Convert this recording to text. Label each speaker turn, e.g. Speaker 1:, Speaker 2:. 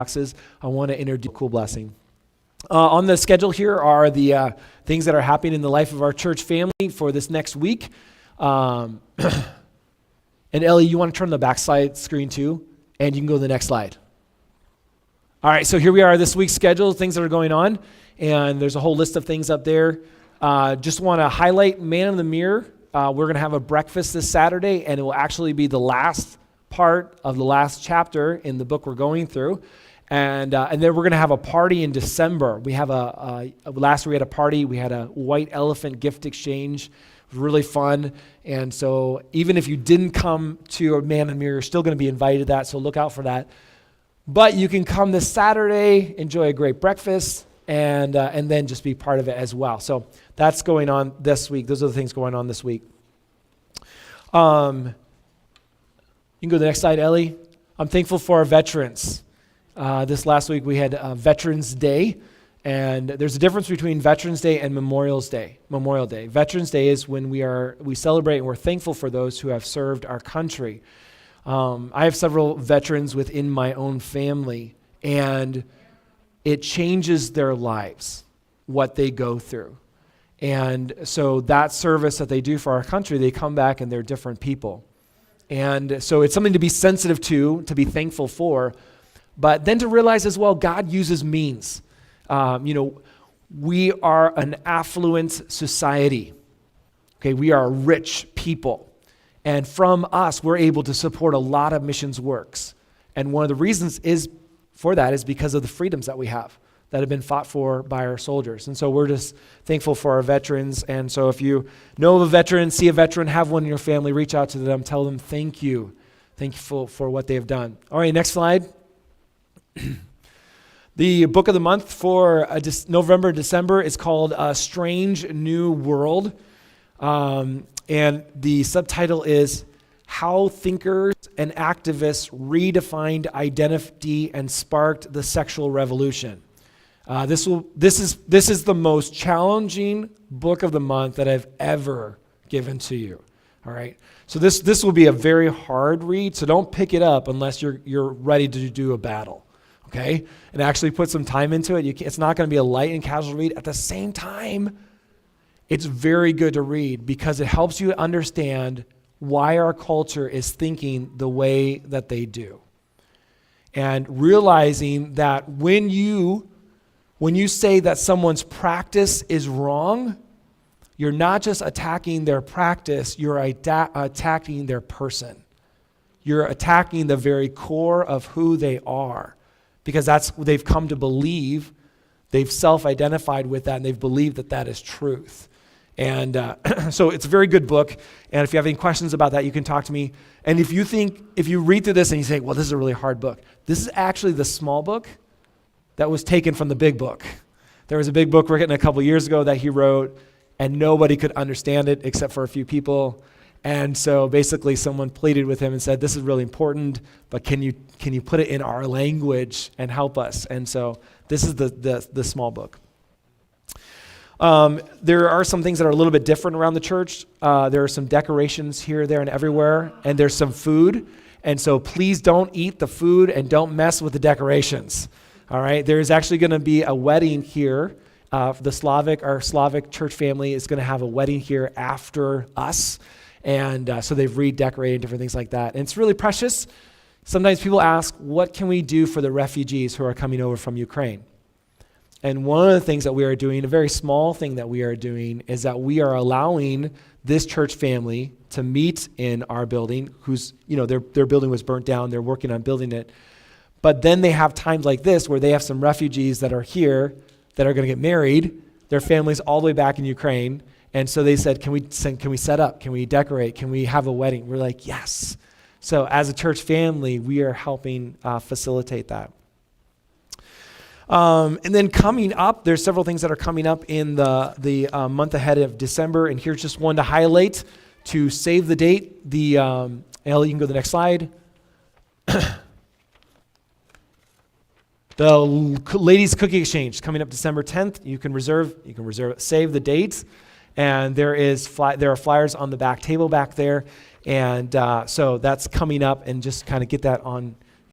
Speaker 1: boxes, I want to introduce a cool blessing. On the schedule here are the things that are happening in the life of our church family for this next week. And Ellie, you want to turn the backside screen too, and you can go to the next slide. All right, so here we are, this week's schedule, things that are going on, and there's a whole list of things up there. Just want to highlight Man in the Mirror. We're going to have a breakfast this Saturday, and it will actually be the last part of the last chapter in the book we're going through. And then we're going to have a party in December. We have last year we had a party. We had a white elephant gift exchange. It was really fun. And so even if you didn't come to a Man in the Mirror, you're still going to be invited to that, so look out for that. But you can come this Saturday, enjoy a great breakfast, and then just be part of it as well. So that's going on this week. Those are the things going on this week. You can go to the next slide, Ellie. I'm thankful for our veterans. This last week we had Veterans Day, and there's a difference between Veterans Day and Memorial Day. Veterans Day is when we celebrate and we're thankful for those who have served our country. I have several veterans within my own family, and it changes their lives, what they go through. And so that service that they do for our country, they come back and they're different people. And so it's something to be sensitive to be thankful for, but then to realize as well, God uses means. We are an affluent society. Okay, we are rich people. And from us, we're able to support a lot of missions works. And one of the reasons for that is because of the freedoms that we have that have been fought for by our soldiers. And so we're just thankful for our veterans. And so if you know of a veteran, see a veteran, have one in your family, reach out to them, tell them thank you. Thankful for what they have done. All right, next slide. The book of the month for November, December is called A Strange New World. And the subtitle is How Thinkers and Activists Redefined Identity and Sparked the Sexual Revolution. This is the most challenging book of the month that I've ever given to you. All right. So this will be a very hard read. So don't pick it up unless you're ready to do a battle. Okay, and actually put some time into it. It's not going to be a light and casual read. At the same time, it's very good to read because it helps you understand why our culture is thinking the way that they do. And realizing that when you say that someone's practice is wrong, you're not just attacking their practice, you're attacking their person. You're attacking the very core of who they are. Because that's what they've come to believe. They've self-identified with that, and they've believed that that is truth. And so it's a very good book. And if you have any questions about that, you can talk to me. And if you read through this and you say, well, this is a really hard book, this is actually the small book that was taken from the big book. There was a big book written a couple years ago that he wrote, and nobody could understand it except for a few people. And so basically someone pleaded with him and said, this is really important, but can you put it in our language and help us? And so this is the small book. There are some things that are a little bit different around the church. There are some decorations here, there, and everywhere, and there's some food. And so please don't eat the food and don't mess with the decorations. All right, there's actually going to be a wedding here. Our Slavic church family is going to have a wedding here after us. And so they've redecorated different things like that. And it's really precious. Sometimes people ask, what can we do for the refugees who are coming over from Ukraine? And one of the things that we are doing, a very small thing that we are doing, is that we are allowing this church family to meet in our building, their building was burnt down, they're working on building it. But then they have times like this where they have some refugees that are here that are going to get married, their families all the way back in Ukraine. And so they said, can we set up? Can we decorate? Can we have a wedding? We're like, yes. So as a church family, we are helping facilitate that. And then coming up, there's several things that are coming up in the month ahead of December. And here's just one to highlight to save the date. Ellie, you can go to the next slide. The Ladies Cookie Exchange coming up December 10th. You can reserve it, save the dates. And there are flyers on the back table back there. And so that's coming up, and just kind of get that on